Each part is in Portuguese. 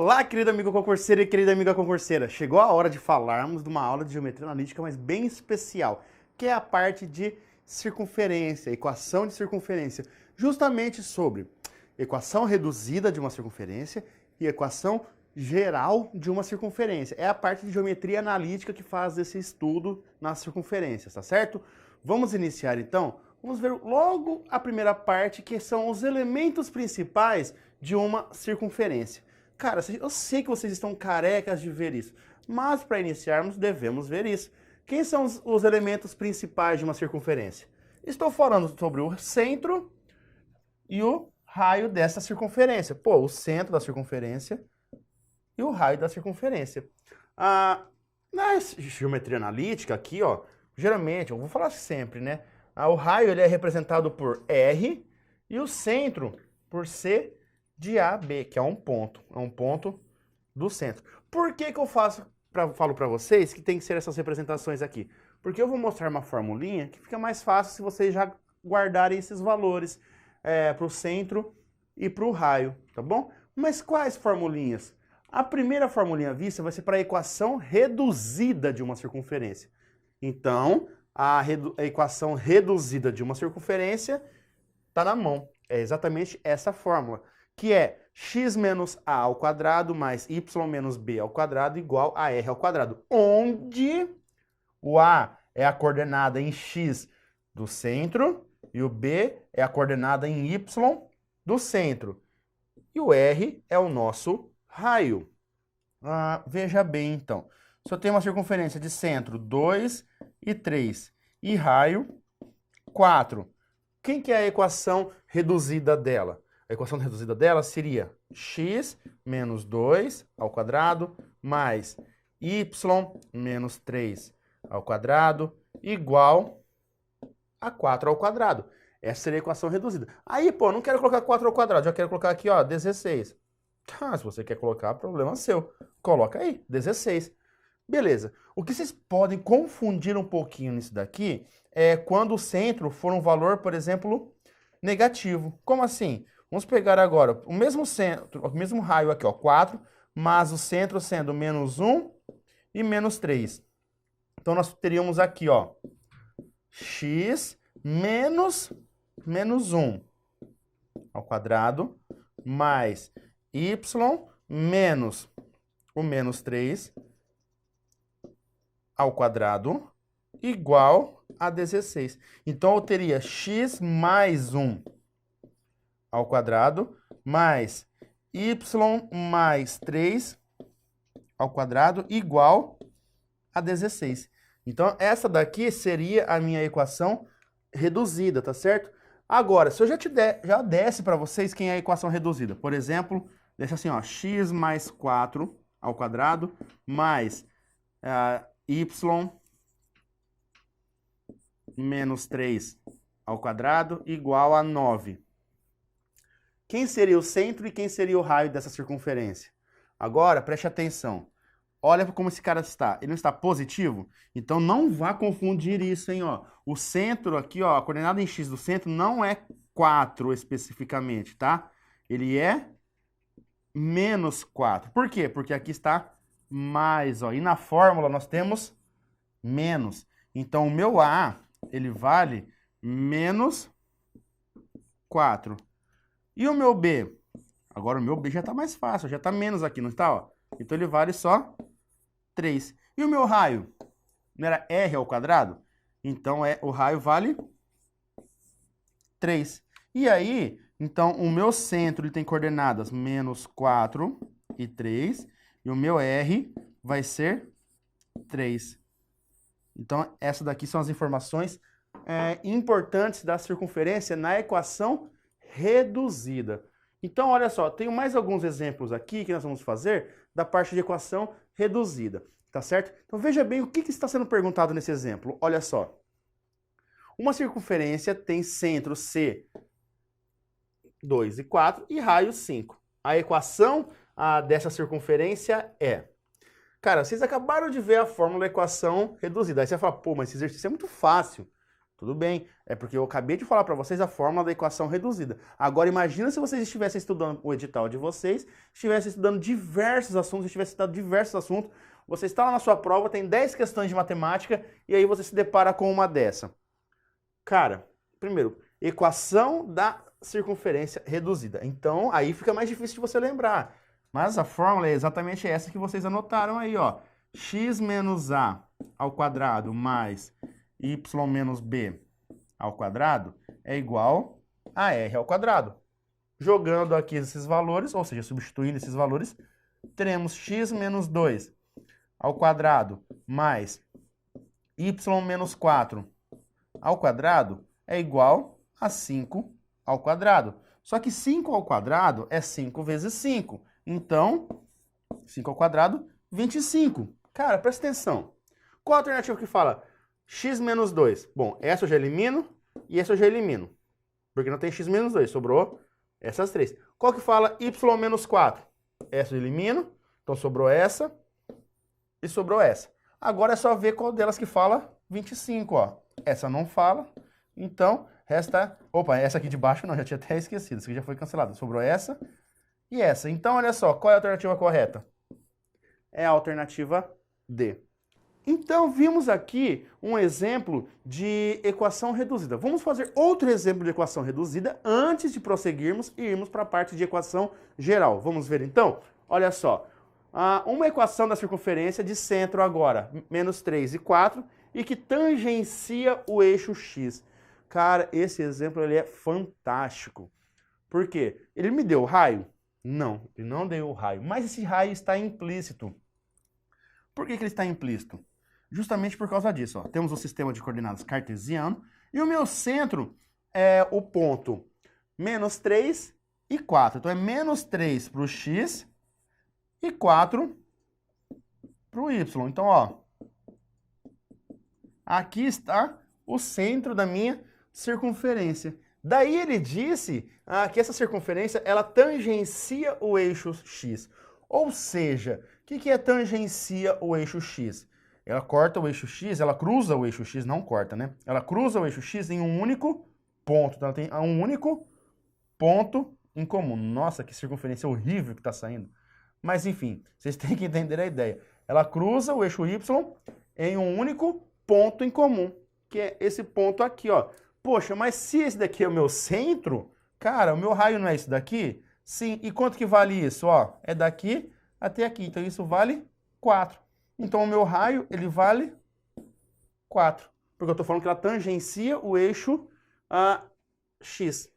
Olá, querido amigo concurseiro e querida amiga concurseira. Chegou a hora de falarmos de uma aula de geometria analítica, mas bem especial, que é a parte de circunferência, equação de circunferência, justamente sobre equação reduzida de uma circunferência e equação geral de uma circunferência. É a parte de geometria analítica que faz esse estudo nas circunferências, tá certo? Vamos iniciar então? Vamos ver logo a primeira parte, que são os elementos principais de uma circunferência. Cara, eu sei que vocês estão carecas de ver isso, mas para iniciarmos devemos ver isso. Quem são os elementos principais de uma circunferência? Estou falando sobre o centro e o raio dessa circunferência. Pô, o centro da circunferência e o raio da circunferência. Na geometria analítica aqui, ó, geralmente, eu vou falar sempre, né? O raio ele é representado por R e o centro por C de AB, que é um ponto do centro. Por que eu falo para vocês que tem que ser essas representações aqui? Porque eu vou mostrar uma formulinha que fica mais fácil se vocês já guardarem esses valores para o centro e para o raio, tá bom? Mas quais formulinhas? A primeira formulinha vista vai ser para a equação reduzida de uma circunferência. Então, a equação reduzida de uma circunferência está na mão. É exatamente essa fórmula, que é x menos a ao quadrado mais y menos b ao quadrado igual a r ao quadrado, onde o a é a coordenada em x do centro e o b é a coordenada em y do centro. E o r é o nosso raio. Veja bem, então. Se eu tenho uma circunferência de centro 2 e 3 e raio 4, quem que é a equação reduzida dela? A equação reduzida dela seria x menos 2 ao quadrado mais y menos 3 ao quadrado igual a 4 ao quadrado. Essa seria a equação reduzida. Aí, pô, não quero colocar 4 ao quadrado, já quero colocar aqui, ó, 16. Se você quer colocar, problema seu. Coloca aí, 16. Beleza. O que vocês podem confundir um pouquinho nisso daqui é quando o centro for um valor, por exemplo, negativo. Como assim? Vamos pegar agora o mesmo centro, o mesmo raio aqui, ó, 4, mas o centro sendo menos 1 e menos 3. Então, nós teríamos aqui, ó, x menos 1 ao quadrado mais y menos o menos 3 ao quadrado igual a 16. Então, eu teria x mais 1 ao quadrado mais y mais 3 ao quadrado igual a 16. Então, essa daqui seria a minha equação reduzida, tá certo? Agora, se eu já desse para vocês quem é a equação reduzida, por exemplo, deixa assim, ó, x mais 4 ao quadrado mais y menos 3 ao quadrado igual a 9. Quem seria o centro e quem seria o raio dessa circunferência? Agora, preste atenção. Olha como esse cara está. Ele não está positivo? Então, não vá confundir isso, hein? Ó. O centro aqui, ó, a coordenada em x do centro não é 4 especificamente, tá? Ele é menos 4. Por quê? Porque aqui está mais, ó. E na fórmula nós temos menos. Então, o meu A, ele vale menos 4. E o meu B? Agora o meu B já está mais fácil, já está menos aqui, não está? Ó? Então ele vale só 3. E o meu raio? Não era R ao quadrado? Então o raio vale 3. E aí, então o meu centro ele tem coordenadas menos 4 e 3. E o meu R vai ser 3. Então essa daqui são as informações importantes da circunferência na equação reduzida. Então, olha só, tenho mais alguns exemplos aqui que nós vamos fazer da parte de equação reduzida, tá certo? Então, veja bem o que está sendo perguntado nesse exemplo. Olha só. Uma circunferência tem centro C 2 e 4 e raio 5. A equação dessa circunferência é... Cara, vocês acabaram de ver a fórmula da equação reduzida. Aí você vai falar, pô, mas esse exercício é muito fácil. Tudo bem, é porque eu acabei de falar para vocês a fórmula da equação reduzida. Agora imagina se vocês estivessem estudando o edital de vocês, estivessem estudando diversos assuntos, estivessem estudando diversos assuntos, você está lá na sua prova, tem 10 questões de matemática e aí você se depara com uma dessa. Cara, primeiro, equação da circunferência reduzida. Então, aí fica mais difícil de você lembrar. Mas a fórmula é exatamente essa que vocês anotaram aí, ó. X menos A ao quadrado mais y menos b ao quadrado é igual a r ao quadrado. Jogando aqui esses valores, ou seja, substituindo esses valores, teremos x menos 2 ao quadrado mais y menos 4 ao quadrado é igual a 5 ao quadrado. Só que 5 ao quadrado é 5 vezes 5. Então, 5 ao quadrado, 25. Cara, presta atenção. Qual a alternativa que fala x menos 2? Bom, essa eu já elimino e essa eu já elimino. Porque não tem x menos 2, sobrou essas três. Qual que fala y menos 4? Essa eu elimino, então sobrou essa e sobrou essa. Agora é só ver qual delas que fala 25, ó. Essa não fala, então resta... Opa, essa aqui de baixo não, já tinha até esquecido, isso aqui já foi cancelado. Sobrou essa e essa. Então, olha só, qual é a alternativa correta? É a alternativa D. Então, vimos aqui um exemplo de equação reduzida. Vamos fazer outro exemplo de equação reduzida antes de prosseguirmos e irmos para a parte de equação geral. Vamos ver então? Olha só, uma equação da circunferência de centro agora, menos 3 e 4, e que tangencia o eixo x. Cara, esse exemplo ele é fantástico. Por quê? Ele me deu o raio? Não, ele não deu o raio, mas esse raio está implícito. Por que ele está implícito? Justamente por causa disso. Ó. Temos o sistema de coordenadas cartesiano e o meu centro é o ponto menos 3 e 4. Então é menos 3 para o x e 4 para o y. Então, ó, aqui está o centro da minha circunferência. Daí ele disse que essa circunferência ela tangencia o eixo x. Ou seja, o que é tangencia o eixo x? Ela corta o eixo x, ela cruza o eixo x, não corta, né? Ela cruza o eixo x em um único ponto. Então ela tem um único ponto em comum. Nossa, que circunferência horrível que está saindo. Mas enfim, vocês têm que entender a ideia. Ela cruza o eixo y em um único ponto em comum, que é esse ponto aqui, ó. Poxa, mas se esse daqui é o meu centro, cara, o meu raio não é esse daqui? Sim, e quanto que vale isso? Ó, é daqui até aqui, então isso vale 4. Então o meu raio, ele vale 4, porque eu estou falando que ela tangencia o eixo x.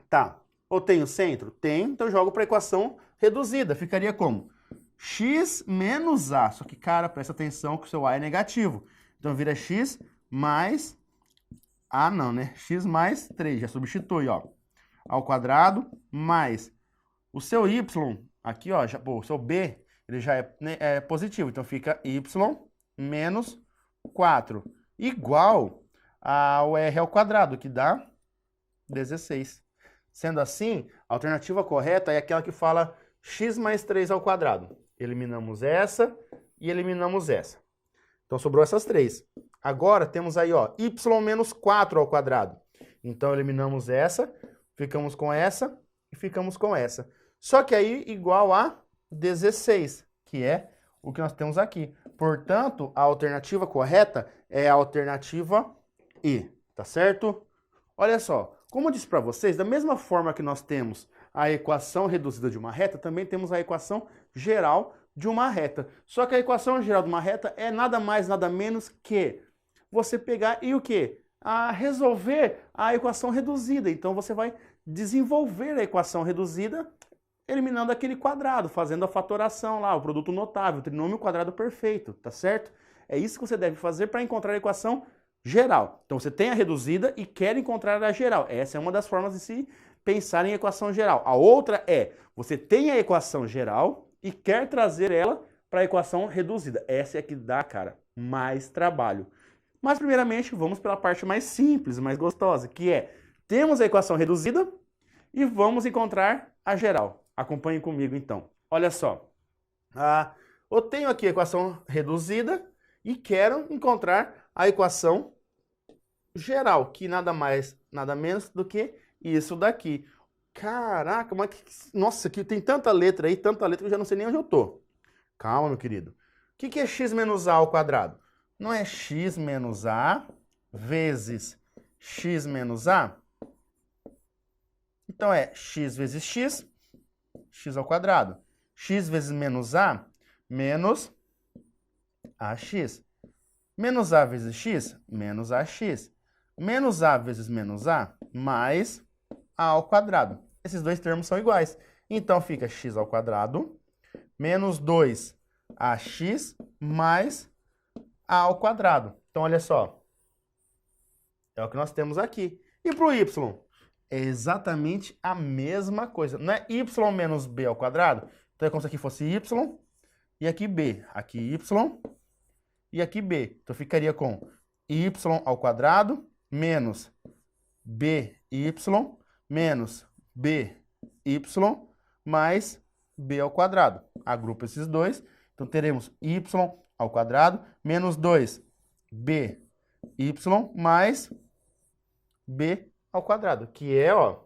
Tá, eu tenho centro? Tenho, então eu jogo para a equação reduzida. Ficaria como? X menos A, só que, cara, presta atenção que o seu A é negativo. Então vira x mais... A não, né? X mais 3, já substitui, ó. Ao quadrado mais o seu y, aqui, ó, já, pô, o seu b, ele já é positivo, então fica y menos 4, igual ao r ao quadrado, que dá 16. Sendo assim, a alternativa correta é aquela que fala x mais 3 ao quadrado. Eliminamos essa e eliminamos essa. Então sobrou essas três. Agora temos aí, ó, y menos 4 ao quadrado. Então eliminamos essa, ficamos com essa e ficamos com essa. Só que aí igual a 16, que é o que nós temos aqui. Portanto, a alternativa correta é a alternativa E, tá certo? Olha só, como eu disse para vocês, da mesma forma que nós temos a equação reduzida de uma reta, também temos a equação geral de uma reta. Só que a equação geral de uma reta é nada mais, nada menos que você pegar e o quê? Resolver a equação reduzida. Então você vai desenvolver a equação reduzida eliminando aquele quadrado, fazendo a fatoração lá, o produto notável, o trinômio quadrado perfeito, tá certo? É isso que você deve fazer para encontrar a equação geral. Então você tem a reduzida e quer encontrar a geral. Essa é uma das formas de se pensar em equação geral. A outra é, você tem a equação geral e quer trazer ela para a equação reduzida. Essa é a que dá, cara, mais trabalho. Mas, primeiramente, vamos pela parte mais simples, mais gostosa, que é, temos a equação reduzida e vamos encontrar a geral. Acompanhe comigo, então. Olha só. Eu tenho aqui a equação reduzida e quero encontrar a equação geral, que nada mais, nada menos do que isso daqui. Caraca, mas nossa, aqui tem tanta letra aí, tanta letra que eu já não sei nem onde eu tô. Calma, meu querido. O que é x menos a ao quadrado? Não é x menos a vezes x menos a? Então é x vezes x, x ao quadrado. X vezes menos a, menos ax. Menos a vezes x, menos ax. Menos a vezes menos a, mais a ao quadrado. Esses dois termos são iguais. Então fica x ao quadrado menos 2ax mais a ao quadrado. Então, olha só. É o que nós temos aqui. E para o y? É exatamente a mesma coisa. Não é y menos b ao quadrado? Então, é como se aqui fosse y e aqui b. Aqui y e aqui b. Então, ficaria com y ao quadrado menos by menos by mais b ao quadrado. Agrupa esses dois. Então, teremos y ao quadrado menos 2by mais b ao quadrado, que é, ó,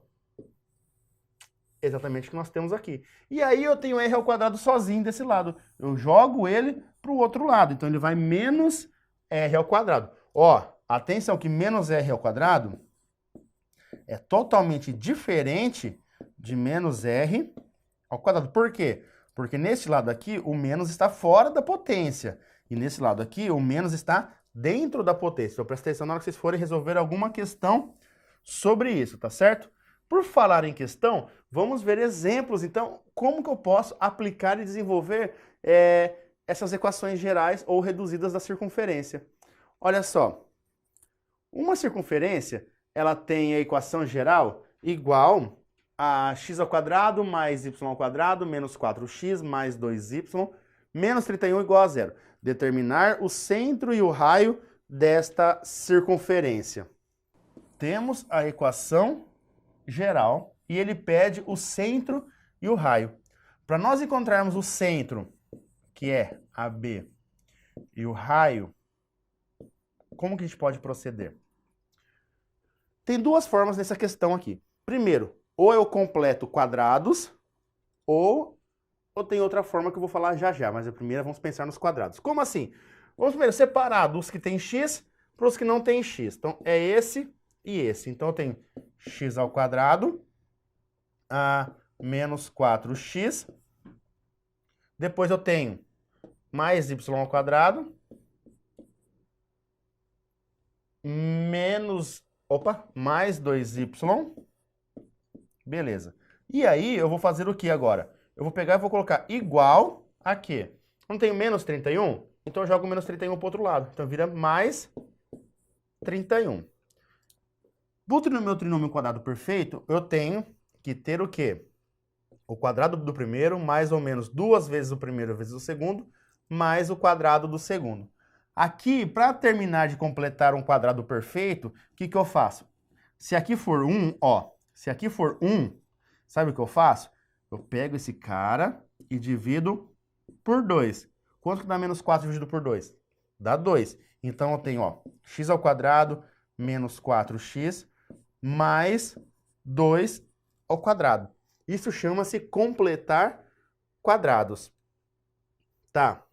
exatamente o que nós temos aqui. E aí eu tenho r ao quadrado sozinho desse lado. Eu jogo ele para o outro lado. Então, ele vai menos r ao quadrado. Ó, atenção que menos r ao quadrado é totalmente diferente de menos r ao quadrado. Por quê? Porque nesse lado aqui, o menos está fora da potência. E nesse lado aqui, o menos está dentro da potência. Então, presta atenção na hora que vocês forem resolver alguma questão sobre isso, tá certo? Por falar em questão, vamos ver exemplos. Então, como que eu posso aplicar e desenvolver essas equações gerais ou reduzidas da circunferência? Olha só. Uma circunferência, ela tem a equação geral igual a x ao quadrado mais y ao quadrado menos 4x mais 2y menos 31 igual a zero. Determinar o centro e o raio desta circunferência. Temos a equação geral e ele pede o centro e o raio. Para nós encontrarmos o centro, que é AB, e o raio, como que a gente pode proceder? Tem duas formas nessa questão aqui. Primeiro, ou eu completo quadrados, ou tem outra forma que eu vou falar já já, mas a primeira vamos pensar nos quadrados. Como assim? Vamos primeiro separar dos que tem x para os que não tem x. Então, é esse e esse. Então, eu tenho x ao quadrado a menos 4x. Depois eu tenho mais y ao quadrado menos, mais 2y. Beleza. E aí, eu vou fazer o que agora? Eu vou pegar e vou colocar igual a quê? Não tenho menos 31? Então eu jogo menos 31 para o outro lado. Então vira mais 31. No meu trinômio quadrado perfeito, eu tenho que ter o quê? O quadrado do primeiro, mais ou menos 2 vezes o primeiro vezes o segundo, mais o quadrado do segundo. Aqui, para terminar de completar um quadrado perfeito, o que eu faço? Se aqui for 1, se aqui for 1, sabe o que eu faço? Eu pego esse cara e divido por 2. Quanto que dá menos 4 dividido por 2? Dá 2. Então, eu tenho, x ao quadrado menos 4x mais 2 ao quadrado. Isso chama-se completar quadrados. Tá?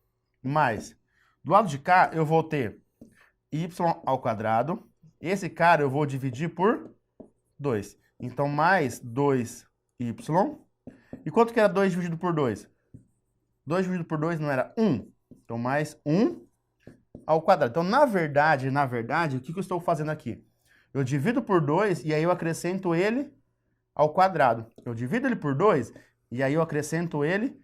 Mais. Do lado de cá, eu vou ter y ao quadrado. Esse cara eu vou dividir por 2. Então, mais 2y. E quanto que era 2 dividido por 2? 2 dividido por 2 não era 1. Então, mais 1 ao quadrado. Então, na verdade, o que eu estou fazendo aqui? Eu divido por 2 e aí eu acrescento ele ao quadrado. Eu divido ele por 2 e aí eu acrescento ele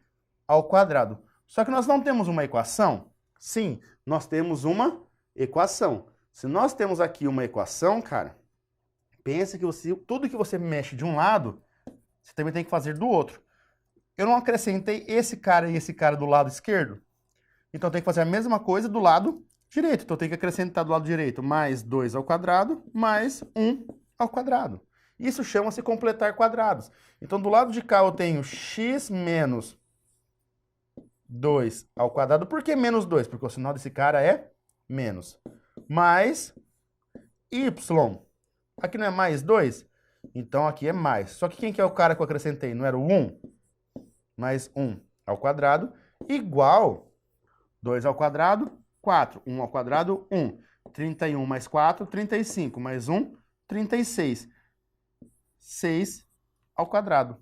ao quadrado. Só que nós não temos uma equação? Sim, nós temos uma equação. Se nós temos aqui uma equação, cara, pensa que tudo que você mexe de um lado, você também tem que fazer do outro. Eu não acrescentei esse cara e esse cara do lado esquerdo? Então, eu tenho que fazer a mesma coisa do lado direito. Então, eu tenho que acrescentar do lado direito mais 2 ao quadrado, mais 1 ao quadrado. Isso chama-se completar quadrados. Então, do lado de cá, eu tenho x menos 2 ao quadrado. Por que menos 2? Porque o sinal desse cara é menos. Mais y, aqui não é mais 2? Então aqui é mais. Só que quem que é o cara que eu acrescentei? Não era o 1? Mais 1 ao quadrado, igual 2 ao quadrado, 4. 1 ao quadrado, 1. 31 mais 4, 35. Mais 1, 36. 6 ao quadrado.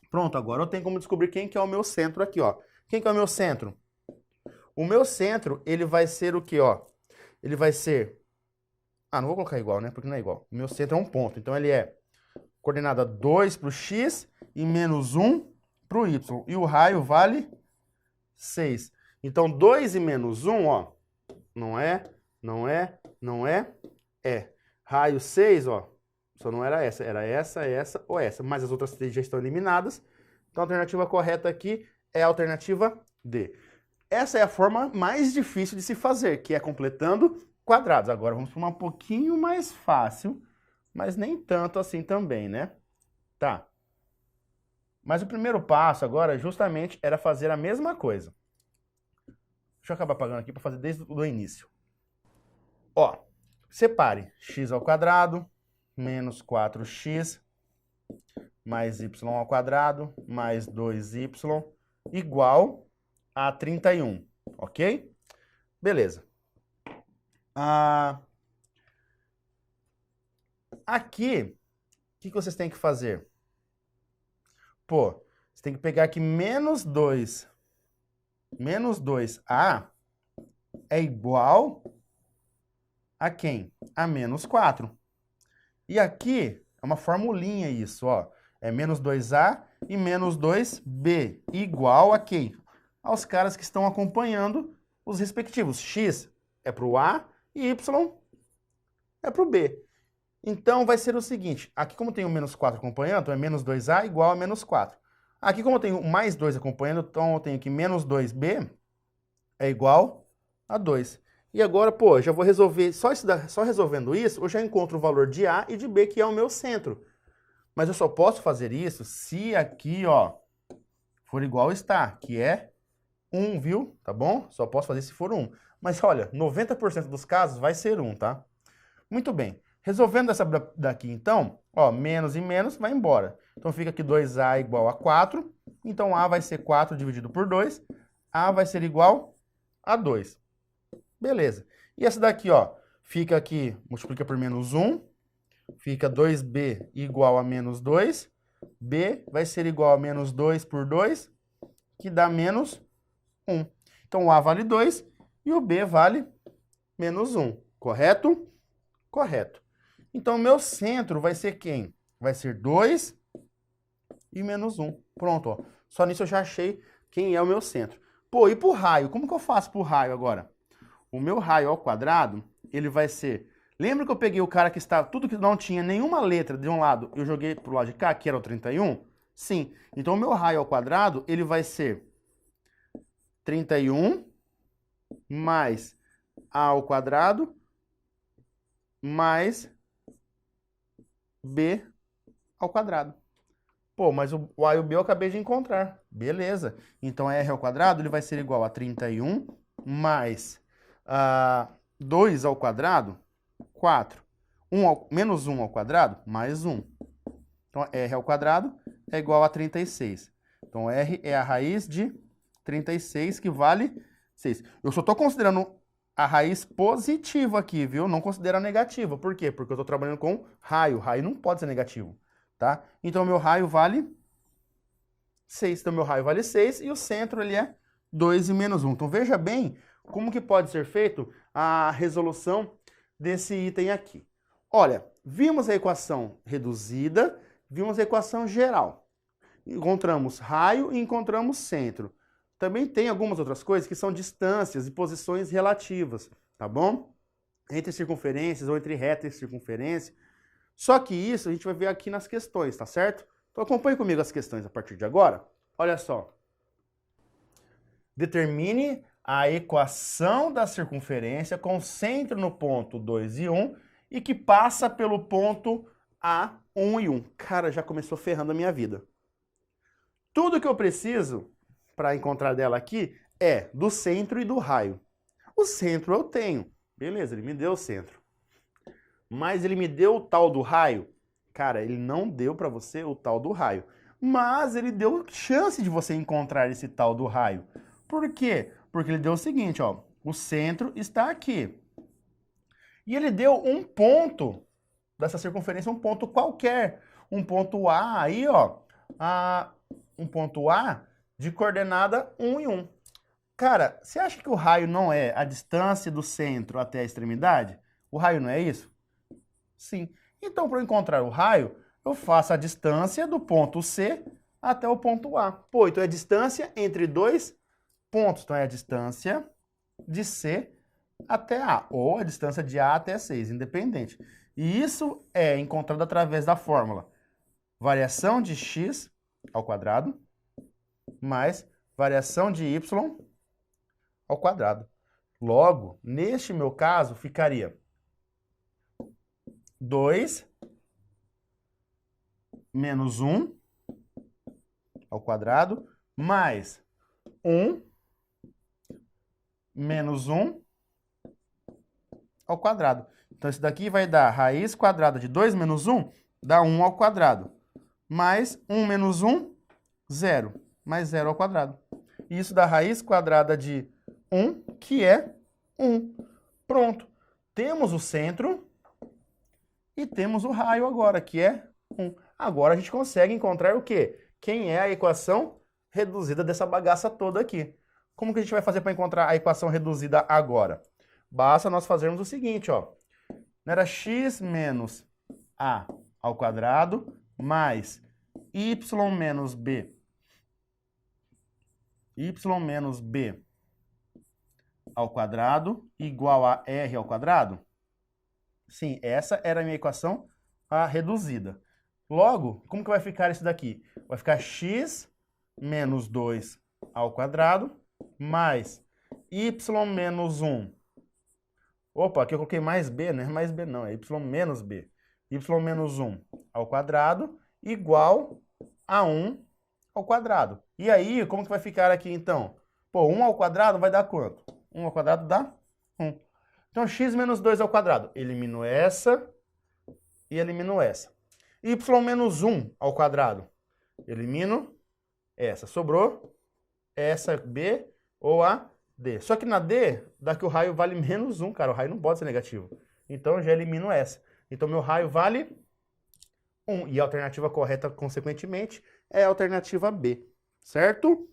Pronto, agora eu tenho como descobrir quem que é o meu centro aqui, ó. Quem que é o meu centro? O meu centro, ele vai ser o quê, ó? Ele vai ser... Ah, não vou colocar igual, né? Porque não é igual. O meu centro é um ponto. Então, ele é coordenada 2 para o x e menos 1 para o y. E o raio vale 6. Então, 2 e menos 1, ó. Não é, não é, não é, é. Raio 6, ó. Só não era essa. Era essa, essa ou essa. Mas as outras três já estão eliminadas. Então, a alternativa correta aqui é a alternativa D. Essa é a forma mais difícil de se fazer, que é completando quadrados. Agora vamos para uma um pouquinho mais fácil, mas nem tanto assim também, né? Tá. Mas o primeiro passo agora justamente era fazer a mesma coisa. Deixa eu acabar apagando aqui para fazer desde o início. Ó, separe x ao quadrado menos 4x mais y ao quadrado mais 2y igual a 31, ok? Beleza. Aqui, o que vocês têm que fazer? Pô, você tem que pegar aqui menos 2. Menos 2a é igual a quem? A menos 4. E aqui é uma formulinha isso, ó. É menos 2a e menos 2b igual a quem? Aos caras que estão acompanhando os respectivos. X é para o A e Y é para o B. Então, vai ser o seguinte. Aqui, como tem o menos 4 acompanhando, então é menos 2A igual a menos 4. Aqui, como eu tenho mais 2 acompanhando, então eu tenho aqui menos 2B é igual a 2. E agora, pô, eu já vou resolver, só resolvendo isso, eu já encontro o valor de A e de B, que é o meu centro. Mas eu só posso fazer isso se aqui, ó, for igual está, que é 1, viu? Tá bom? Só posso fazer se for 1. Mas olha, 90% dos casos vai ser 1, tá? Muito bem. Resolvendo essa daqui, então, ó, menos e menos vai embora. Então fica aqui 2A igual a 4. Então A vai ser 4 dividido por 2. A vai ser igual a 2. Beleza. E essa daqui, ó, fica aqui, multiplica por menos 1. Fica 2B igual a menos 2. B vai ser igual a menos 2 por 2, que dá menos 1. Então o A vale 2 e o B vale menos 1. Correto? Correto. Então o meu centro vai ser quem? Vai ser 2 e menos 1. Pronto, ó. Só nisso eu já achei quem é o meu centro. Pô, e pro raio? Como que eu faço pro raio agora? O meu raio ao quadrado, ele vai ser... Lembra que eu peguei o cara que está... Tudo que não tinha nenhuma letra de um lado, eu joguei pro lado de cá, que era o 31? Sim. Então o meu raio ao quadrado, ele vai ser 31 mais A ao quadrado mais B ao quadrado. Pô, mas o A e o B eu acabei de encontrar. Beleza. Então, R ao quadrado ele vai ser igual a 31 mais 2 ao quadrado, 4. Menos 1 ao quadrado, mais 1. Então, R ao quadrado é igual a 36. Então, R é a raiz de 36, que vale 6. Eu só estou considerando a raiz positiva aqui, viu? Não considero a negativa. Por quê? Porque eu estou trabalhando com raio. Raio não pode ser negativo, tá? Então, meu raio vale 6. Então, meu raio vale 6 e o centro ele é 2 e menos 1. Então, veja bem como que pode ser feito a resolução desse item aqui. Olha, vimos a equação reduzida, vimos a equação geral. Encontramos raio e encontramos centro. Também tem algumas outras coisas que são distâncias e posições relativas, tá bom? Entre circunferências ou entre reta e circunferência. Só que isso a gente vai ver aqui nas questões, tá certo? Então acompanhe comigo as questões a partir de agora. Olha só. Determine a equação da circunferência com centro no ponto 2 e 1 e que passa pelo ponto A, 1 e 1. Cara, já começou ferrando a minha vida. Tudo que eu preciso para encontrar dela aqui é do centro e do raio. O centro eu tenho. Beleza, ele me deu o centro. mas ele me deu o tal do raio. Cara, ele não deu para você o tal do raio, mas ele deu chance de você encontrar esse tal do raio. Por quê? Porque ele deu o seguinte, ó, o centro está aqui. E ele deu um ponto dessa circunferência, um ponto qualquer, um ponto A aí, ó, um ponto A de coordenada 1 e 1. Cara, você acha que o raio não é a distância do centro até a extremidade? O raio não é isso? Sim. Então, para eu encontrar o raio, eu faço a distância do ponto C até o ponto A. Pô, então é a distância entre dois pontos. Então é a distância de C até A, ou a distância de A até 6, independente. E isso é encontrado através da fórmula variação de x ao quadrado mais variação de y ao quadrado. Logo, neste meu caso, ficaria 2 menos 1 ao quadrado mais 1 menos 1 ao quadrado. Então, isso daqui vai dar raiz quadrada de 2 menos 1, dá 1 ao quadrado. Mais 1 menos 1, 0. Mais 0 ao quadrado. E isso dá raiz quadrada de 1, que é 1. Pronto. Temos o centro e temos o raio agora, que é 1. Agora a gente consegue encontrar o quê? Quem é a equação reduzida dessa bagaça toda aqui. Como que a gente vai fazer para encontrar a equação reduzida agora? Basta nós fazermos o seguinte, ó. Não era x menos a ao quadrado mais y menos b ao quadrado igual a r ao quadrado? Sim, essa era a minha equação reduzida. Logo, como que vai ficar isso daqui? Vai ficar x menos 2 ao quadrado mais y menos 1. Opa, aqui eu coloquei mais b, não é mais b não, é y menos b. Y menos 1 ao quadrado igual a 1 ao quadrado. E aí, como que vai ficar aqui então? Pô, 1 ao quadrado vai dar quanto? 1 ao quadrado dá 1. Então, x menos 2 ao quadrado. Elimino essa e elimino essa. Y menos 1 ao quadrado. Elimino essa. Sobrou essa b ou a d. Só que na d, dá que o raio vale menos 1, cara. O raio não pode ser negativo. Então, eu já elimino essa. Então, meu raio vale 1. E a alternativa correta, consequentemente, é a alternativa B. Certo?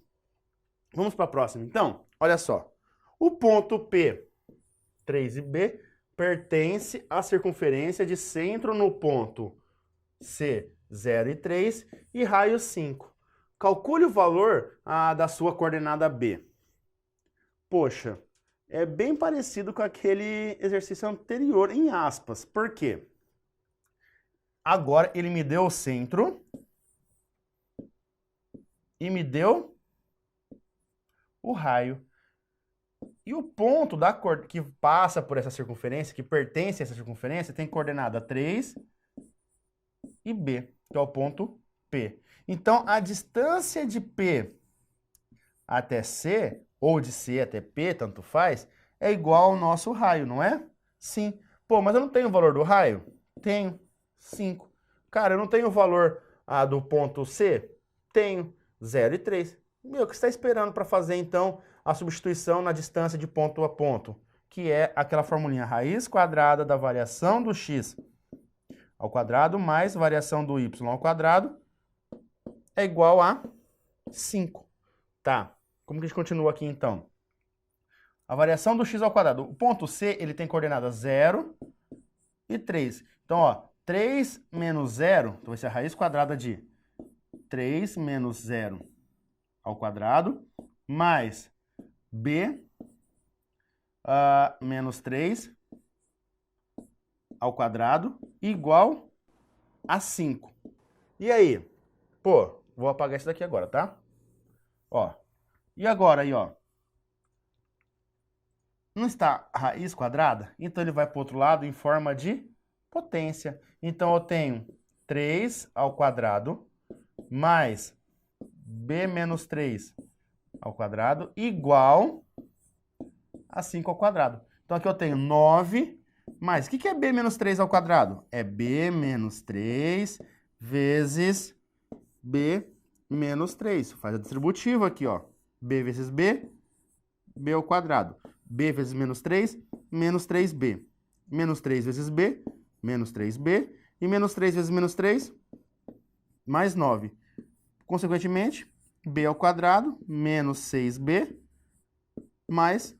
Vamos para a próxima. Então, olha só. O ponto P, 3 e B, pertence à circunferência de centro no ponto C, 0 e 3, e raio 5. Calcule o valor da sua coordenada B. Poxa, é bem parecido com aquele exercício anterior, em aspas. Por quê? Agora ele me deu o centro e me deu o raio. E o ponto que passa por essa circunferência, que pertence a essa circunferência, tem coordenada 3 e B, que é o ponto P. Então, a distância de P até C, ou de C até P, tanto faz, é igual ao nosso raio, não é? Sim. Pô, mas eu não tenho o valor do raio? Tenho. 5. Cara, eu não tenho o valor do ponto C? Tenho. 0 e 3. Meu, o que você está esperando para fazer, então, a substituição na distância de ponto a ponto? Que é aquela formulinha raiz quadrada da variação do x ao quadrado mais variação do y ao quadrado é igual a 5. Tá. Como que a gente continua aqui, então? A variação do x ao quadrado. O ponto C, ele tem coordenada 0 e 3. Então, ó, 3 menos 0, então vai ser a raiz quadrada de 3 menos 0 ao quadrado, mais b menos 3 ao quadrado, igual a 5. E aí? Pô, vou apagar isso daqui agora, tá? Ó, e agora aí, ó? Não está a raiz quadrada? Então ele vai para o outro lado em forma de potência. Então eu tenho 3 ao quadrado mais b menos 3 ao quadrado igual a 5 ao quadrado. Então aqui eu tenho 9 mais. O que é b menos 3 ao quadrado? É b menos 3 vezes b menos 3. Faz a distributiva aqui, ó. b vezes b, b ao quadrado. b vezes menos 3, menos 3b. Menos 3 vezes b, menos 3b. E menos 3 vezes menos 3, mais 9. Consequentemente, b ao quadrado menos 6b mais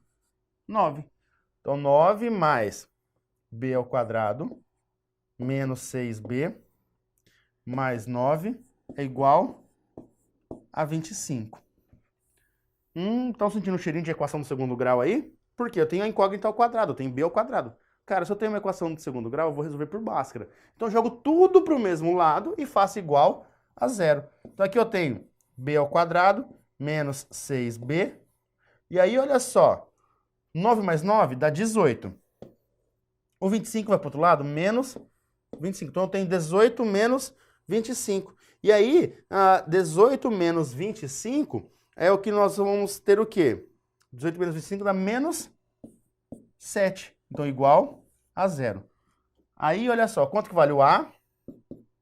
9. Então, 9 mais b ao quadrado menos 6b mais 9 é igual a 25. Estão sentindo o cheirinho de equação do segundo grau aí? Porque eu tenho a incógnita ao quadrado, eu tenho b ao quadrado. Cara, se eu tenho uma equação de segundo grau, eu vou resolver por Bhaskara. Então, eu jogo tudo para o mesmo lado e faço igual a zero. Então, aqui eu tenho b ao quadrado menos 6b. E aí, olha só, 9 mais 9 dá 18. O 25 vai para o outro lado, menos 25. Então, eu tenho 18 menos 25. E aí, 18 menos 25 é o que nós vamos ter o quê? 18 menos 25 dá menos 7. Então, igual a zero. Aí, olha só, quanto que vale o A?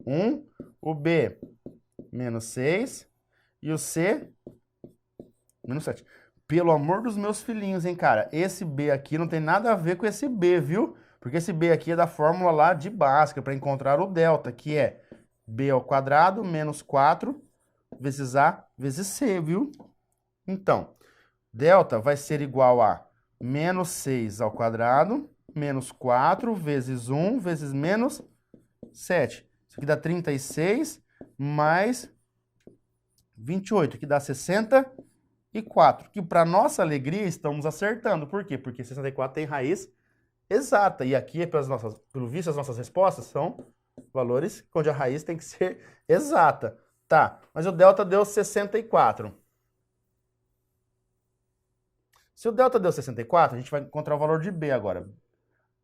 1. O B, menos 6. E o C, menos 7. Pelo amor dos meus filhinhos, hein, cara? Esse B aqui não tem nada a ver com esse B, viu? Porque esse B aqui é da fórmula lá de Bhaskara, para encontrar o delta, que é B ao quadrado menos 4 vezes A vezes C, viu? Então, delta vai ser igual a menos 6 ao quadrado, menos 4 vezes 1 vezes menos 7. Isso aqui dá 36 mais 28, que dá 64. Que, para nossa alegria, estamos acertando. Por quê? Porque 64 tem raiz exata. E aqui, pelo visto, as nossas respostas são valores onde a raiz tem que ser exata. Tá, mas o delta deu 64. Se o delta deu 64, a gente vai encontrar o valor de B agora.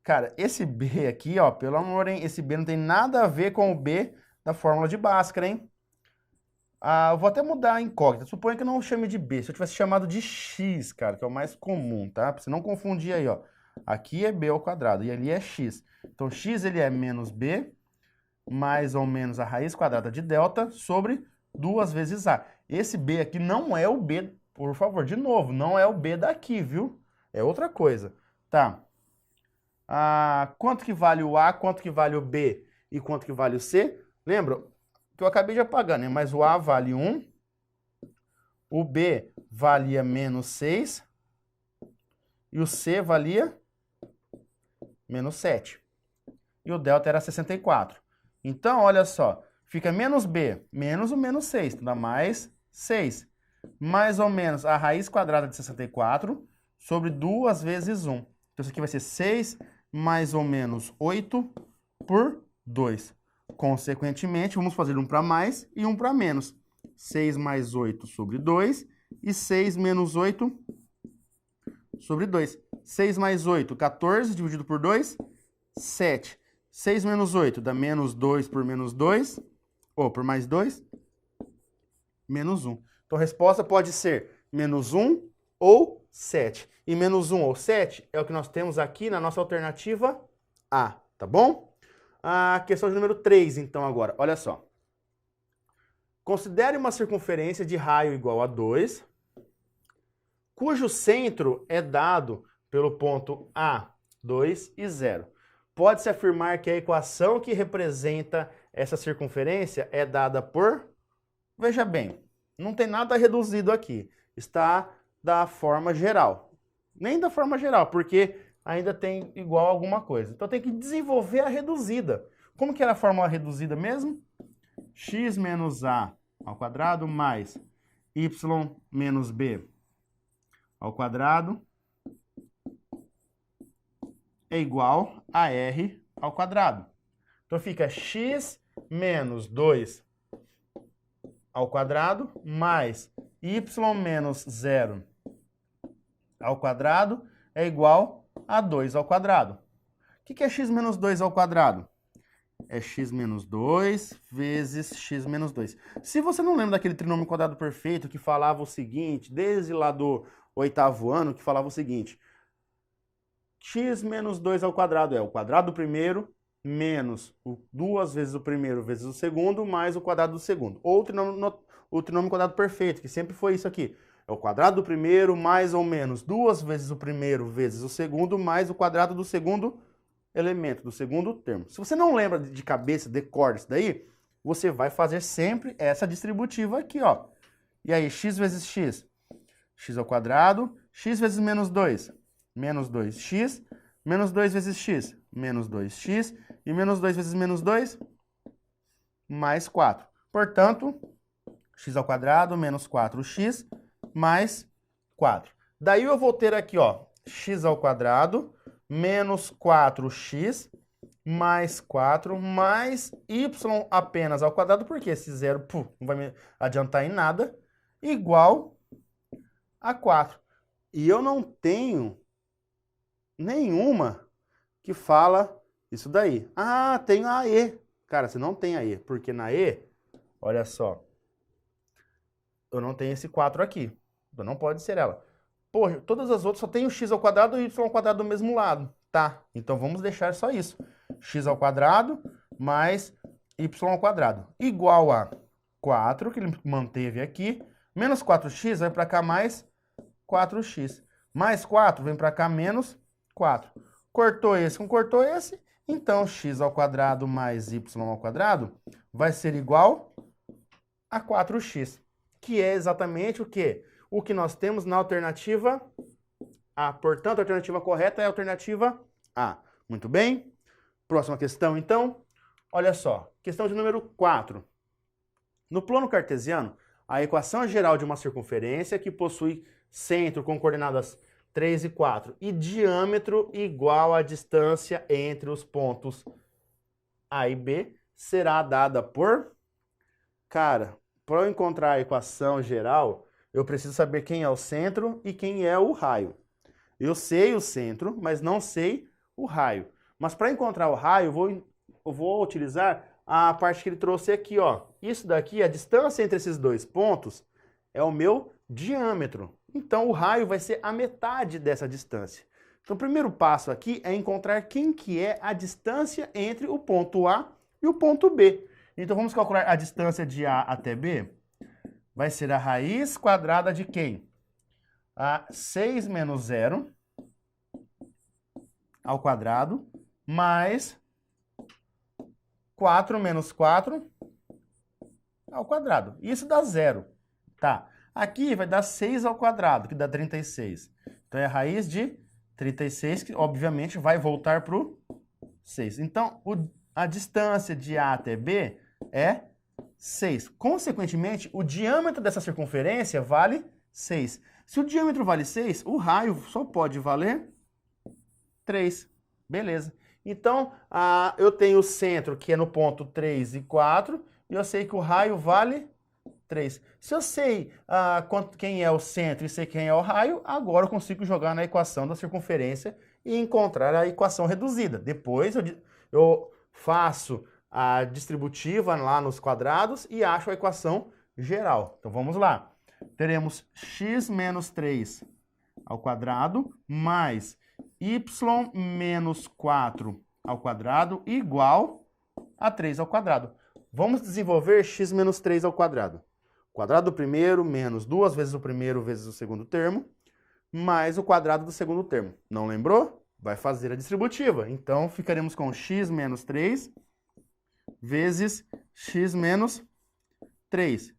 Cara, esse B aqui, ó, pelo amor, hein? Esse B não tem nada a ver com o B da fórmula de Bhaskara, hein? Eu vou até mudar a incógnita. Suponha que eu não chame de B. Se eu tivesse chamado de X, cara, que é o mais comum, tá? Pra você não confundir aí, ó. Aqui é B ao quadrado e ali é X. Então, X ele é menos B, mais ou menos a raiz quadrada de delta sobre 2 vezes A. Esse B aqui não é o B, por favor, de novo, não é o B daqui, viu? É outra coisa. Tá. Quanto que vale o A, quanto que vale o B e quanto que vale o C? Lembra que eu acabei de apagar, né? Mas o A vale 1, o B valia menos 6 e o C valia menos 7. E o delta era 64. Então, olha só, fica menos B, menos o menos 6, dá mais 6. Mais ou menos a raiz quadrada de 64 sobre 2 vezes 1. Então, isso aqui vai ser 6 mais ou menos 8 por 2. Consequentemente, vamos fazer um para mais e um para menos. 6 mais 8 sobre 2 e 6 menos 8 sobre 2. 6 mais 8, 14, dividido por 2, 7. 6 menos 8 dá menos 2 por menos 2, ou por mais 2, menos 1. Então, a resposta pode ser menos 1 ou 7. E menos 1 ou 7 é o que nós temos aqui na nossa alternativa A, tá bom? A questão de número 3, então, agora. Olha só. Considere uma circunferência de raio igual a 2, cujo centro é dado pelo ponto A, 2 e 0. Pode-se afirmar que a equação que representa essa circunferência é dada por... Veja bem, não tem nada reduzido aqui. Está da forma geral. Nem da forma geral, porque ainda tem igual alguma coisa. Então tem que desenvolver a reduzida. Como que era a fórmula reduzida mesmo? X menos A ao quadrado mais Y menos B ao quadrado é igual a R ao quadrado. Então fica x menos 2 ao quadrado mais y menos 0 ao quadrado é igual a 2 ao quadrado. O que é x menos 2 ao quadrado? É x menos 2 vezes x menos 2. Se você não lembra daquele trinômio quadrado perfeito que falava o seguinte, desde lá do 8º ano, que falava o seguinte: x menos 2 ao quadrado é o quadrado do primeiro menos duas vezes o primeiro vezes o segundo mais o quadrado do segundo. Ou o trinômio quadrado perfeito, que sempre foi isso aqui. É o quadrado do primeiro mais ou menos duas vezes o primeiro vezes o segundo mais o quadrado do segundo elemento, do segundo termo. Se você não lembra de cabeça, decora isso daí, você vai fazer sempre essa distributiva aqui, ó. E aí, x vezes x, x ao quadrado, x vezes menos 2, menos 2x, menos 2 vezes x, menos 2x, e menos 2 vezes menos 2, mais 4. Portanto, x ao quadrado menos 4x mais 4. Daí eu vou ter aqui, ó, x ao quadrado menos 4x mais 4 mais y apenas ao quadrado, porque esse zero não vai me adiantar em nada, igual a 4. E eu não tenho nenhuma que fala isso daí. Ah, tenho a E. Cara, você não tem a E, porque na E, olha só, eu não tenho esse 4 aqui. Então não pode ser ela. Poxa, todas as outras só tem o x ao quadrado e o y ao quadrado do mesmo lado. Tá, então vamos deixar só isso. X ao quadrado mais y ao quadrado. Igual a 4, que ele manteve aqui, menos 4x vai para cá mais 4x. Mais 4 vem para cá menos 4. Cortou esse com cortou esse, então x ao quadrado mais y ao quadrado vai ser igual a 4x, que é exatamente o quê? O que nós temos na alternativa A. Portanto, a alternativa correta é a alternativa A. Muito bem. Próxima questão, então. Olha só, questão de número 4. No plano cartesiano, a equação geral de uma circunferência que possui centro com coordenadas 3 e 4 e diâmetro igual à distância entre os pontos A e B será dada por... Cara, para eu encontrar a equação geral, eu preciso saber quem é o centro e quem é o raio. Eu sei o centro, mas não sei o raio. Mas para encontrar o raio, eu vou utilizar a parte que ele trouxe aqui, ó. Isso daqui, a distância entre esses dois pontos, é o meu diâmetro. Então, o raio vai ser a metade dessa distância. Então, o primeiro passo aqui é encontrar quem que é a distância entre o ponto A e o ponto B. Então, vamos calcular a distância de A até B. Vai ser a raiz quadrada de quem? A 6 menos 0 ao quadrado, mais 4 menos 4 ao quadrado. Isso dá 0. Tá. Aqui vai dar 6 ao quadrado, que dá 36. Então, é a raiz de 36, que obviamente vai voltar para o 6. Então, a distância de A até B é 6. Consequentemente, o diâmetro dessa circunferência vale 6. Se o diâmetro vale 6, o raio só pode valer 3. Beleza. Então, eu tenho o centro, que é no ponto 3 e 4, e eu sei que o raio vale 3. Se eu sei quem é o centro e sei quem é o raio, agora eu consigo jogar na equação da circunferência e encontrar a equação reduzida. Depois eu faço a distributiva lá nos quadrados e acho a equação geral. Então vamos lá. Teremos x menos 3 ao quadrado mais y menos 4 ao quadrado igual a 3 ao quadrado. Vamos desenvolver x menos 3 ao quadrado. Quadrado do primeiro menos duas vezes o primeiro vezes o segundo termo, mais o quadrado do segundo termo. Não lembrou? Vai fazer a distributiva. Então, ficaremos com x menos 3 vezes x menos 3.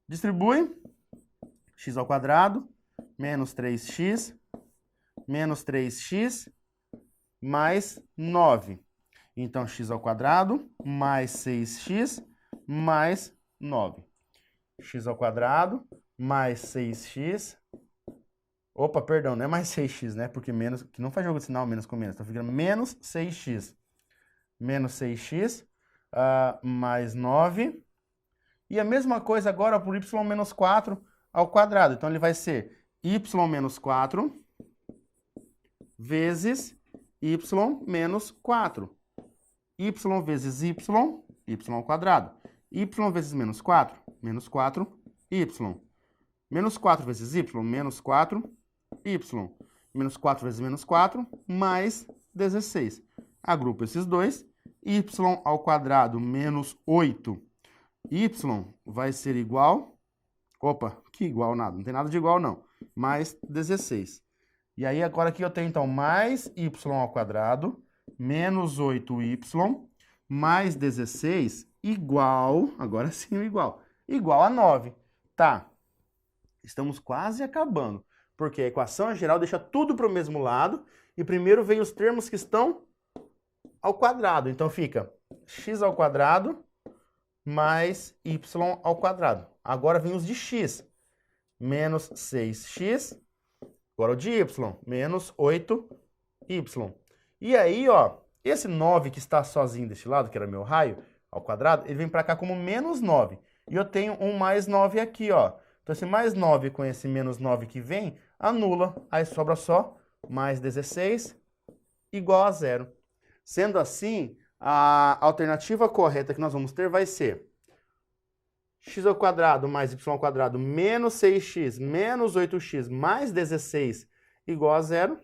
Distribui x ao quadrado menos 3x menos 3x mais 9. Então, x ao quadrado mais 6x mais 9. X ao quadrado mais 6x. Opa, perdão, não é mais 6x, né? Porque menos, que não faz jogo de sinal menos com menos. Então, fica menos 6x. Menos 6x mais 9. E a mesma coisa agora por y menos 4 ao quadrado. Então, ele vai ser y menos 4 vezes y menos 4. Y vezes y ao quadrado. Y vezes menos 4 y. Menos 4 vezes y, menos 4y. menos 4 vezes menos 4, mais 16. Agrupo esses dois. Y ao quadrado menos 8. Y vai ser igual... Opa, que igual nada. Não tem nada de igual, não. Mais 16. E aí, agora aqui eu tenho, então, mais y ao quadrado, menos 8y, mais 16, igual... Agora sim o igual. Igual a 9. Tá. Estamos quase acabando. Porque a equação geral deixa tudo para o mesmo lado. E primeiro vem os termos que estão ao quadrado. Então fica x ao quadrado mais y ao quadrado. Agora vem os de x. Menos 6x. Agora o de y. Menos 8y. E aí, ó, esse 9 que está sozinho deste lado, que era meu raio, ao quadrado, ele vem para cá como menos 9. E eu tenho um mais 9 aqui, ó. Então esse mais 9 com esse menos 9 que vem, anula. Aí sobra só mais 16 igual a 0. Sendo assim, a alternativa correta que nós vamos ter vai ser x ao quadrado mais y ao quadrado menos 6x menos 8x mais 16 igual a 0.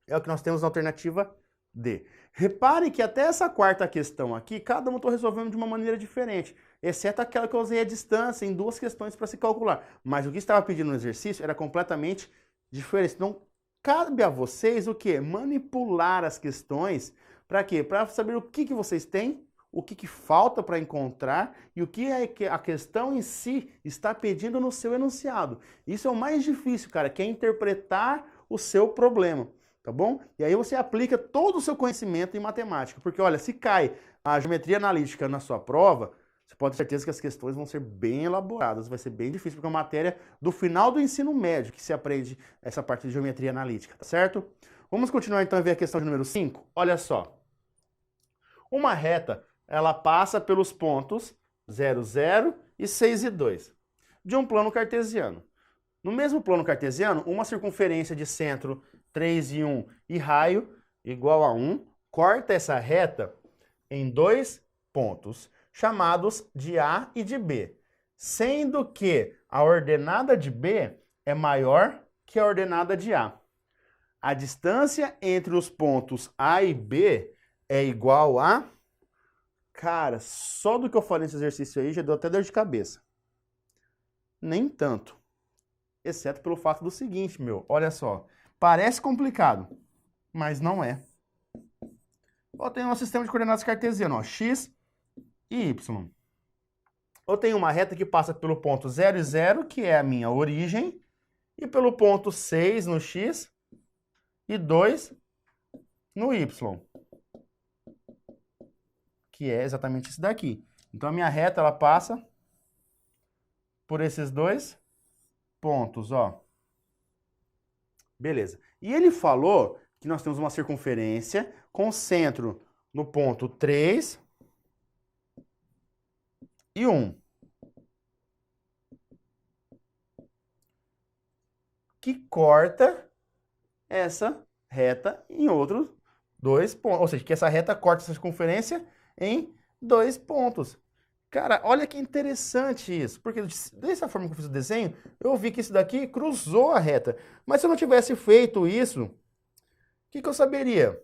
É o que nós temos na alternativa D. Repare que até essa quarta questão aqui, cada um eu estou resolvendo de uma maneira diferente, exceto aquela que eu usei a distância em duas questões para se calcular. Mas o que estava pedindo no exercício era completamente diferente. Então, cabe a vocês o quê? Manipular as questões. Para quê? Para saber o que vocês têm, o que falta para encontrar e o que a questão em si está pedindo no seu enunciado. Isso é o mais difícil, cara, que é interpretar o seu problema. Tá bom? E aí você aplica todo o seu conhecimento em matemática. Porque, olha, se cai a geometria analítica na sua prova, você pode ter certeza que as questões vão ser bem elaboradas. Vai ser bem difícil, porque é uma matéria do final do ensino médio que se aprende essa parte de geometria analítica, tá certo? Vamos continuar então a ver a questão de número 5? Olha só. Uma reta, ela passa pelos pontos 0, 0 e 6 e 2 de um plano cartesiano. No mesmo plano cartesiano, uma circunferência de centro 3 e 1 e raio igual a 1, corta essa reta em dois pontos, chamados de A e de B, sendo que a ordenada de B é maior que a ordenada de A. A distância entre os pontos A e B é igual a... Cara, só do que eu falei nesse exercício aí já deu até dor de cabeça. Nem tanto. Exceto pelo fato do seguinte, meu, olha só. Parece complicado, mas não é. Eu tenho um sistema de coordenadas cartesiano, ó, x e y. Eu tenho uma reta que passa pelo ponto 0 e 0, que é a minha origem, e pelo ponto 6 no x e 2 no y, que é exatamente isso daqui. Então a minha reta ela passa por esses dois pontos, ó. Beleza. E ele falou que nós temos uma circunferência com centro no ponto 3 e 1. Que corta essa reta em outros dois pontos. Ou seja, que essa reta corta essa circunferência em dois pontos. Cara, olha que interessante isso, porque dessa forma que eu fiz o desenho, eu vi que isso daqui cruzou a reta. Mas se eu não tivesse feito isso, o que eu saberia?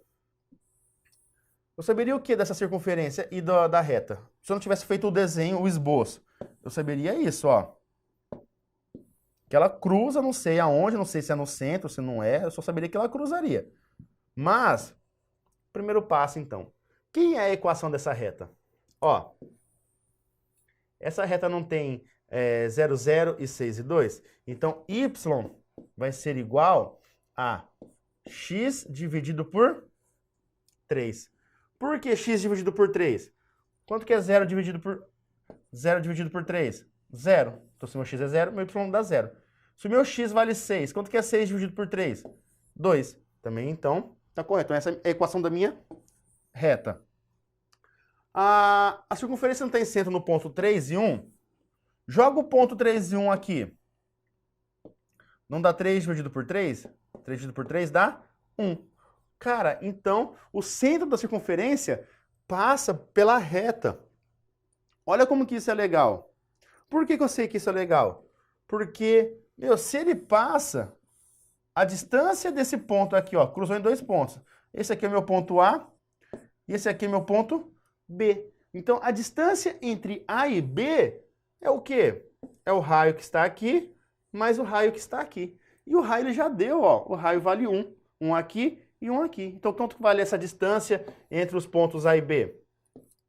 Eu saberia o que dessa circunferência e da reta? Se eu não tivesse feito o desenho, o esboço, eu saberia isso, ó. Que ela cruza, não sei aonde, não sei se é no centro, se não é, eu só saberia que ela cruzaria. Mas, primeiro passo então. Quem é a equação dessa reta? Ó. Essa reta não tem 0, 0 e 6 e 2. Então, y vai ser igual a x dividido por 3. Por que x dividido por 3? Quanto que é 0 dividido por 3? 0. Então, se meu x é 0, meu y dá 0. Se o meu x vale 6, quanto que é 6 dividido por 3? 2. Também, então, tá correto. Então, essa é a equação da minha reta. A circunferência não tem centro no ponto 3 e 1. Joga o ponto 3 e 1 aqui. Não dá 3 dividido por 3? 3 dividido por 3 dá 1. Cara, então o centro da circunferência passa pela reta. Olha como que isso é legal. Por que eu sei que isso é legal? Porque, meu, se ele passa a distância desse ponto aqui, ó, cruzou em dois pontos. Esse aqui é meu ponto A e esse aqui é meu ponto B. Então, a distância entre A e B é o quê? É o raio que está aqui, mais o raio que está aqui. E o raio ele já deu, ó, o raio vale 1. Um aqui e um aqui. Então, quanto que vale essa distância entre os pontos A e B?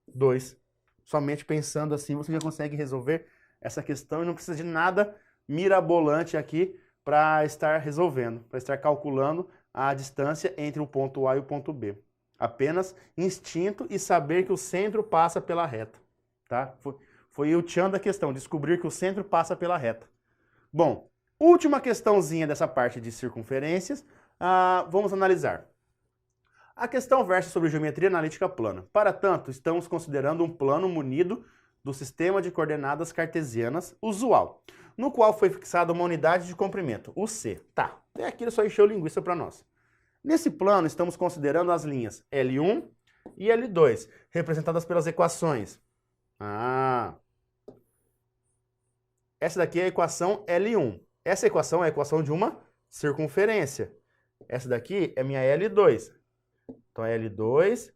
2. Somente pensando assim, você já consegue resolver essa questão e não precisa de nada mirabolante aqui para estar resolvendo, para estar calculando a distância entre o ponto A e o ponto B. Apenas instinto e saber que o centro passa pela reta, tá? Foi o tchan da questão, descobrir que o centro passa pela reta. Bom, última questãozinha dessa parte de circunferências, vamos analisar. A questão versa sobre geometria analítica plana. Para tanto, estamos considerando um plano munido do sistema de coordenadas cartesianas usual, no qual foi fixada uma unidade de comprimento, o C. Tá, até aqui ele só encheu linguiça para nós. Nesse plano, estamos considerando as linhas L1 e L2, representadas pelas equações. Essa daqui é a equação L1. Essa equação é a equação de uma circunferência. Essa daqui é minha L2. Então, L2,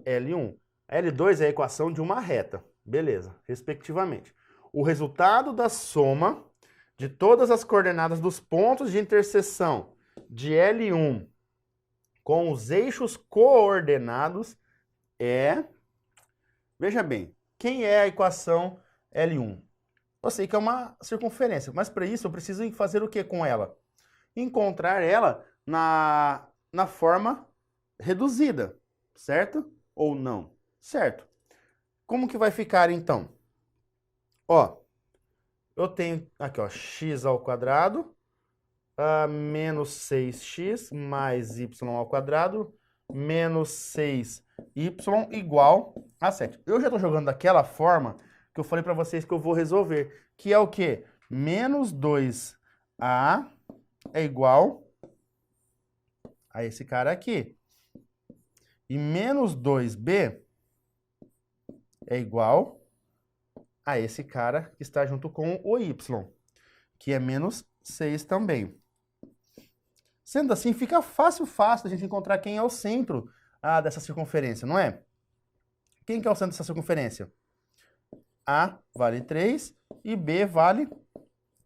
L1. A L2 é a equação de uma reta. Beleza, respectivamente. O resultado da soma de todas as coordenadas dos pontos de interseção de L1 com os eixos coordenados é... Veja bem, quem é a equação L1? Eu sei que é uma circunferência, mas para isso eu preciso fazer o que com ela? Encontrar ela na forma reduzida, certo? Ou não? Certo. Como que vai ficar então? Ó, eu tenho aqui, ó, x ao quadrado menos 6x mais y ao quadrado menos 6y igual a 7. Eu já estou jogando daquela forma que eu falei para vocês que eu vou resolver, que é o quê? Menos 2a é igual a esse cara aqui. E menos 2b é igual a esse cara que está junto com o y, que é menos 6 também. Sendo assim, fica fácil a gente encontrar quem é o centro dessa circunferência, não é? Quem que é o centro dessa circunferência? A vale 3 e B vale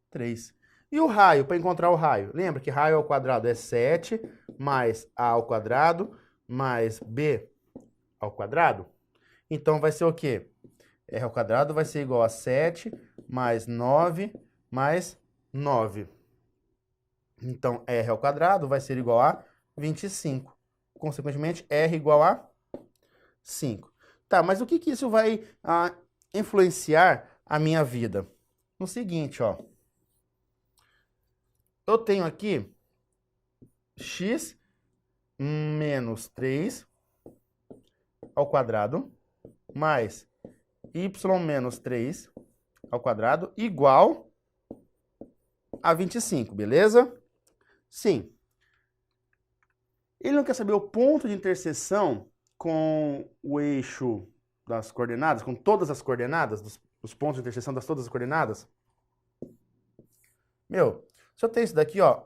3. E o raio, para encontrar o raio? Lembra que raio ao quadrado é 7 mais A ao quadrado mais B ao quadrado? Então vai ser o quê? R ao quadrado vai ser igual a 7 mais 9 mais 9. Então, R ao quadrado vai ser igual a 25. Consequentemente, R igual a 5. Tá, mas o que que isso vai influenciar a minha vida? No seguinte, ó. Eu tenho aqui x menos 3 ao quadrado mais y menos 3 ao quadrado igual a 25, beleza? Sim. Ele não quer saber o ponto de interseção com o eixo das coordenadas, com todas as coordenadas, dos pontos de interseção das todas as coordenadas? Meu, se eu tenho isso daqui, ó,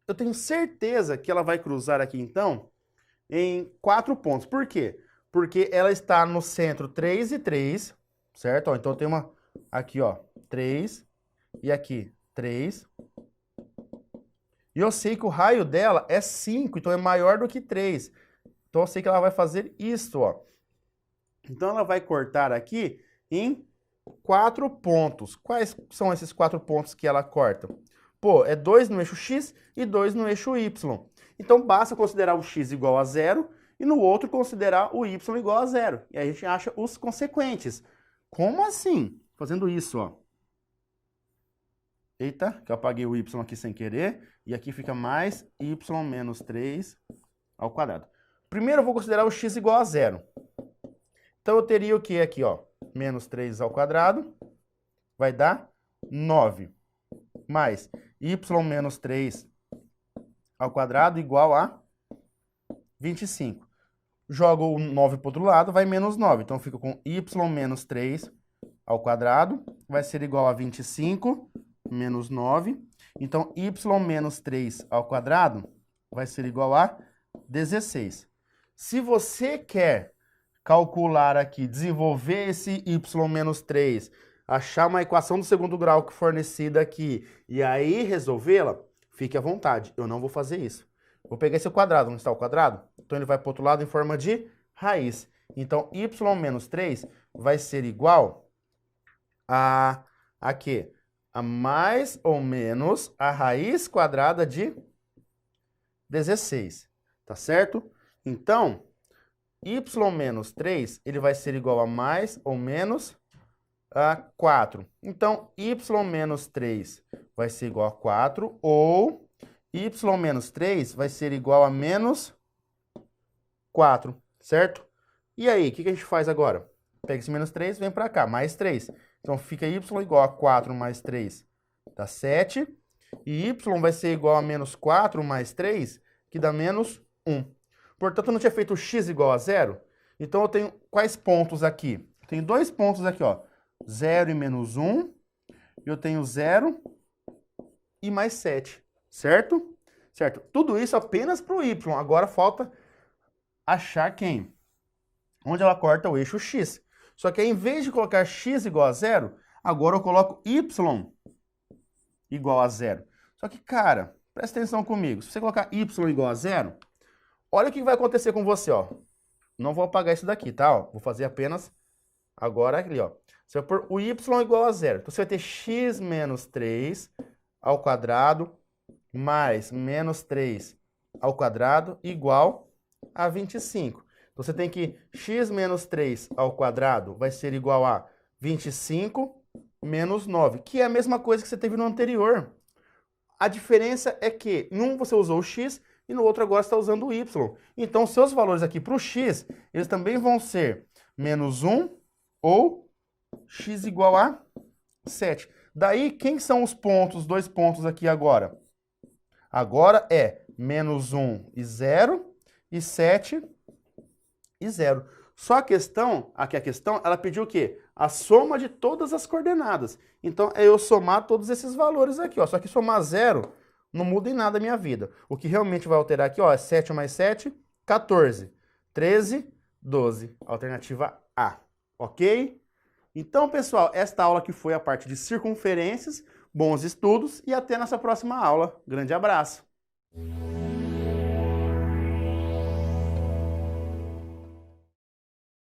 eu tenho certeza que ela vai cruzar aqui, então, em 4 pontos. Por quê? Porque ela está no centro 3 e 3, certo? Ó, então, tem uma aqui, ó, 3 e aqui 3. E eu sei que o raio dela é 5, então é maior do que 3. Então, eu sei que ela vai fazer isso, ó. Então, ela vai cortar aqui em 4 pontos. Quais são esses 4 pontos que ela corta? Pô, é 2 no eixo X e 2 no eixo Y. Então, basta considerar o X igual a 0 e no outro considerar o Y igual a 0. E aí a gente acha os consequentes. Como assim? Fazendo isso, ó. Eita, que eu apaguei o Y aqui sem querer. E aqui fica mais Y menos 3 ao quadrado. Primeiro eu vou considerar o X igual a 0. Então, eu teria o que aqui, ó? Menos 3 ao quadrado vai dar 9. Mais y menos 3 ao quadrado igual a 25. Jogo o 9 para o outro lado, vai menos 9. Então, fica com y menos 3 ao quadrado vai ser igual a 25 menos 9. Então, y menos 3 ao quadrado vai ser igual a 16. Se você quer calcular aqui, desenvolver esse y menos 3, achar uma equação do segundo grau fornecida aqui e aí resolvê-la, fique à vontade. Eu não vou fazer isso. Vou pegar esse quadrado, onde está o quadrado? Então ele vai para o outro lado em forma de raiz. Então y menos 3 vai ser igual a quê? A mais ou menos a raiz quadrada de 16. Tá certo? Então, y menos 3, ele vai ser igual a mais ou menos a 4. Então, y menos 3 vai ser igual a 4, ou y menos 3 vai ser igual a menos 4, certo? E aí, o que a gente faz agora? Pega esse menos 3, vem para cá, mais 3. Então, fica y igual a 4 mais 3, dá 7. E y vai ser igual a menos 4 mais 3, que dá menos 1. Portanto, eu não tinha feito x igual a 0. Então, eu tenho quais pontos aqui? Eu tenho dois pontos aqui, ó. 0 e menos 1. E eu tenho 0 e mais 7. Certo? Certo. Tudo isso apenas para o y. Agora falta achar quem? Onde ela corta o eixo x. Só que aí, em vez de colocar x igual a 0, agora eu coloco y igual a 0. Só que, cara, presta atenção comigo. Se você colocar y igual a 0, olha o que vai acontecer com você, ó. Não vou apagar isso daqui, tá? Ó, vou fazer apenas agora ali, ó. Você vai pôr o y igual a 0. Então, você vai ter x menos 3 ao quadrado mais menos 3 ao quadrado igual a 25. Então, você tem que x menos 3 ao quadrado vai ser igual a 25 menos 9, que é a mesma coisa que você teve no anterior. A diferença é que em um você usou o x e no outro agora você está usando o y. Então, seus valores aqui para o x, eles também vão ser menos 1 ou x igual a 7. Daí, quem são os pontos, os dois pontos aqui agora? Agora é menos 1 e 0 e 7 e 0. Só a questão, ela pediu o quê? A soma de todas as coordenadas. Então, é eu somar todos esses valores aqui, ó. Só que somar 0 não muda em nada a minha vida. O que realmente vai alterar aqui, ó, é 7 mais 7, 14. 13, 12. Alternativa A. Ok? Então, pessoal, esta aula aqui foi a parte de circunferências. Bons estudos e até nossa próxima aula. Grande abraço!